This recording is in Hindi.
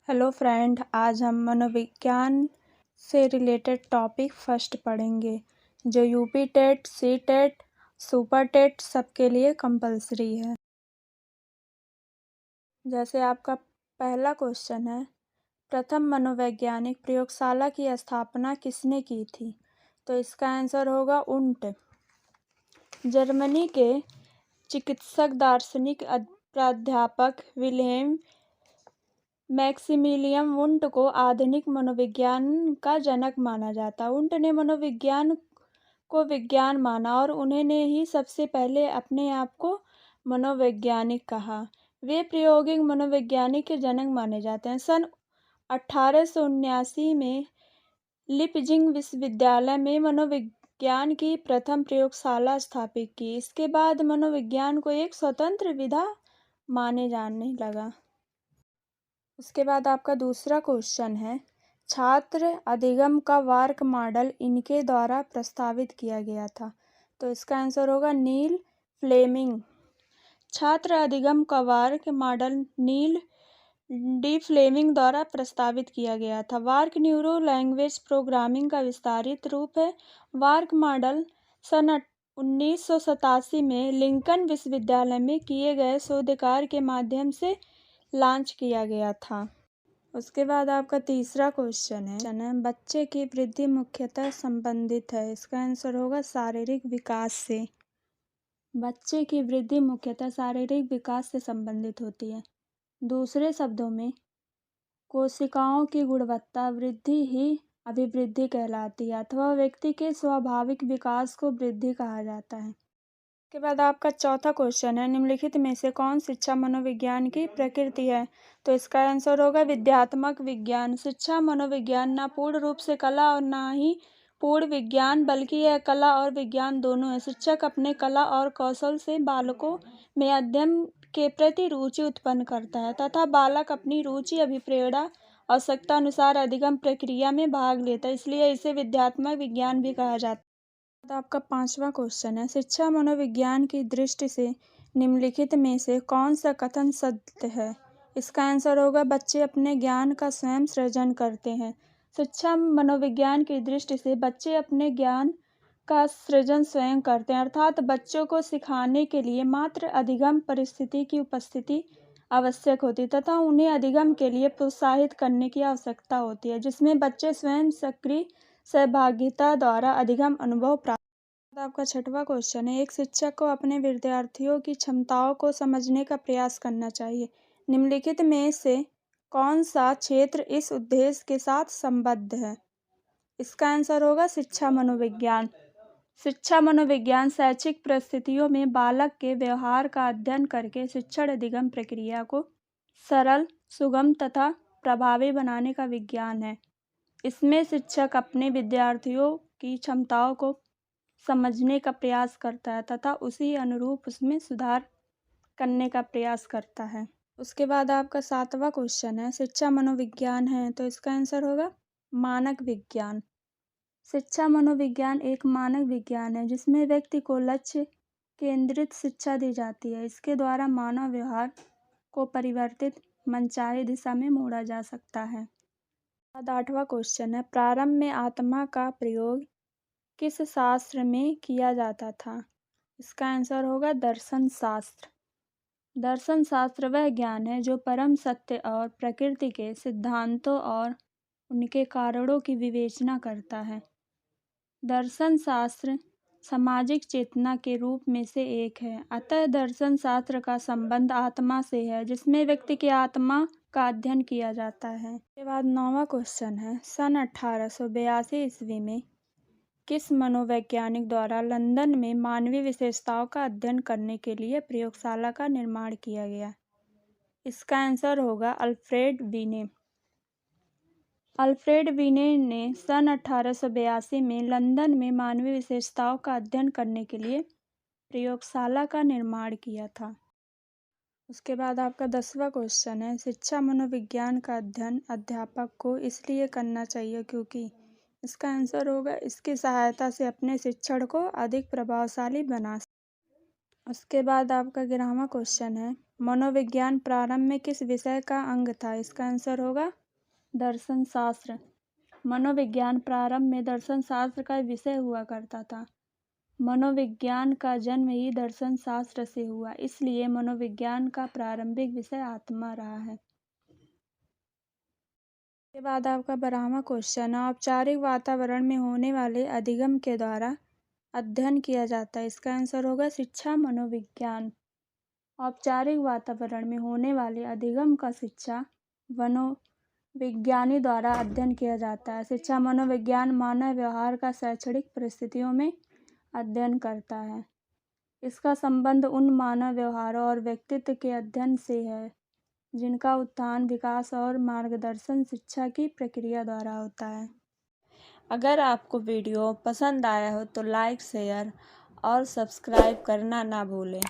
हेलो फ्रेंड, आज हम मनोविज्ञान से रिलेटेड टॉपिक फर्स्ट पढ़ेंगे जो UP TET, C TET, super TET सबके लिए कंपलसरी है। जैसे आपका पहला क्वेश्चन है, प्रथम मनोवैज्ञानिक प्रयोगशाला की स्थापना किसने की थी? तो इसका आंसर होगा उंट। जर्मनी के चिकित्सक दार्शनिक प्राध्यापक विल्हेम मैक्सिमिलियन वुंट को आधुनिक मनोविज्ञान का जनक माना जाता है। वुंट ने मनोविज्ञान को विज्ञान माना और उन्होंने ही सबसे पहले अपने आप को मनोवैज्ञानिक कहा। वे प्रायोगिक मनोविज्ञानिक के जनक माने जाते हैं। सन 1879 में लिपजिंग विश्वविद्यालय में मनोविज्ञान की प्रथम प्रयोगशाला स्थापित की। इसके बाद मनोविज्ञान को एक स्वतंत्र विधा माने जाने लगा। उसके बाद आपका दूसरा क्वेश्चन है, छात्र अधिगम का वार्क मॉडल इनके द्वारा प्रस्तावित किया गया था। तो इसका आंसर होगा नील फ्लेमिंग। छात्र अधिगम का वार्क मॉडल नील डी फ्लेमिंग द्वारा प्रस्तावित किया गया था। वार्क न्यूरो लैंग्वेज प्रोग्रामिंग का विस्तारित रूप है। वार्क मॉडल सन 1987 में लिंकन विश्वविद्यालय में किए गए शोध कार्य के माध्यम से लॉन्च किया गया था। उसके बाद आपका तीसरा क्वेश्चन है, बच्चे की वृद्धि मुख्यतः संबंधित है। इसका आंसर होगा शारीरिक विकास से। बच्चे की वृद्धि मुख्यतः शारीरिक विकास से संबंधित होती है। दूसरे शब्दों में कोशिकाओं की गुणवत्ता वृद्धि ही अभिवृद्धि कहलाती है अथवा व्यक्ति के स्वाभाविक विकास को वृद्धि कहा जाता है। के बाद आपका चौथा क्वेश्चन है, निम्नलिखित में से कौन शिक्षा मनोविज्ञान की प्रकृति है? तो इसका आंसर होगा विद्यात्मक विज्ञान। शिक्षा मनोविज्ञान न पूर्ण रूप से कला और न ही पूर्ण विज्ञान, बल्कि यह कला और विज्ञान दोनों है। शिक्षक अपने कला और कौशल से बालकों में अध्ययन के प्रति रुचि उत्पन्न करता है तथा बालक अपनी रुचि, अभिप्रेरणा, आवश्यकता अनुसार अधिगम प्रक्रिया में भाग लेता है, इसलिए इसे विद्यात्मक विज्ञान भी कहा जाता है। तो आपका पांचवा क्वेश्चन है, शिक्षा मनोविज्ञान की दृष्टि से निम्नलिखित में से कौन सा कथन सत्य है? इसका आंसर होगा बच्चे अपने ज्ञान का स्वयं सृजन करते हैं। शिक्षा मनोविज्ञान की दृष्टि से बच्चे अपने ज्ञान का सृजन स्वयं करते हैं, अर्थात बच्चों को सिखाने के लिए मात्र अधिगम परिस्थिति की उपस्थिति आवश्यक होती तथा उन्हें अधिगम के लिए प्रोत्साहित करने की आवश्यकता होती है, जिसमें बच्चे स्वयं सक्रिय सहभागिता द्वारा अधिगम अनुभव प्राप्त। आपका छठवां क्वेश्चन है, एक शिक्षक को अपने विद्यार्थियों की क्षमताओं को समझने का प्रयास करना चाहिए। निम्नलिखित में से कौन सा क्षेत्र इस उद्देश्य के साथ संबद्ध है? इसका आंसर होगा शिक्षा मनोविज्ञान। शिक्षा मनोविज्ञान शैक्षिक परिस्थितियों में बालक के व्यवहार का अध्ययन करके शिक्षण अधिगम प्रक्रिया को सरल, सुगम तथा प्रभावी बनाने का विज्ञान है। इसमें शिक्षक अपने विद्यार्थियों की क्षमताओं को समझने का प्रयास करता है तथा उसी अनुरूप उसमें सुधार करने का प्रयास करता है। उसके बाद आपका सातवां क्वेश्चन है, शिक्षा मनोविज्ञान है, तो इसका आंसर होगा मानक विज्ञान। शिक्षा मनोविज्ञान एक मानक विज्ञान है जिसमें व्यक्ति को लक्ष्य केंद्रित शिक्षा दी जाती है। इसके द्वारा मानव व्यवहार को परिवर्तित मनचाही दिशा में मोड़ा जा सकता है। आठवां क्वेश्चन है, प्रारंभ में आत्मा का प्रयोग किस शास्त्र में किया जाता था? इसका आंसर होगा दर्शन शास्त्र। दर्शन शास्त्र वह ज्ञान है जो परम सत्य और प्रकृति के सिद्धांतों और उनके कारणों की विवेचना करता है। दर्शन शास्त्र सामाजिक चेतना के रूप में से एक है, अतः दर्शन शास्त्र का संबंध आत्मा से है, जिसमें व्यक्ति की आत्मा का अध्ययन किया जाता है। इसके बाद 9वां क्वेश्चन है, सन 1882 ईस्वी में किस मनोवैज्ञानिक द्वारा लंदन में मानवीय विशेषताओं का अध्ययन करने के लिए प्रयोगशाला का निर्माण किया गया? इसका आंसर होगा अल्फ्रेड बीने। अल्फ्रेड बीने ने सन 1882 में लंदन में मानवीय विशेषताओं का अध्ययन करने के लिए प्रयोगशाला का निर्माण किया था। उसके बाद आपका 10वां क्वेश्चन है, शिक्षा मनोविज्ञान का अध्ययन अध्यापक को इसलिए करना चाहिए क्योंकि? इसका आंसर होगा इसकी सहायता से अपने शिक्षण को अधिक प्रभावशाली बना सकते। उसके बाद आपका 11वां क्वेश्चन है, मनोविज्ञान प्रारंभ में किस विषय का अंग था? इसका आंसर होगा दर्शन शास्त्र। मनोविज्ञान प्रारंभ में दर्शन शास्त्र का विषय हुआ करता था। मनोविज्ञान का जन्म ही दर्शन शास्त्र से हुआ, इसलिए मनोविज्ञान का प्रारंभिक विषय आत्मा रहा है। इसके बाद आपका 12वां क्वेश्चन है, औपचारिक वातावरण में होने वाले अधिगम के द्वारा अध्ययन किया जाता है। इसका आंसर होगा शिक्षा मनोविज्ञान। औपचारिक वातावरण में होने वाले अधिगम का शिक्षा मनोविज्ञानी द्वारा अध्ययन किया जाता है। शिक्षा मनोविज्ञान मानव व्यवहार का शैक्षणिक परिस्थितियों में अध्ययन करता है। इसका संबंध उन मानव व्यवहारों और व्यक्तित्व के अध्ययन से है जिनका उत्थान, विकास और मार्गदर्शन शिक्षा की प्रक्रिया द्वारा होता है। अगर आपको वीडियो पसंद आया हो तो लाइक, शेयर और सब्सक्राइब करना ना भूलें।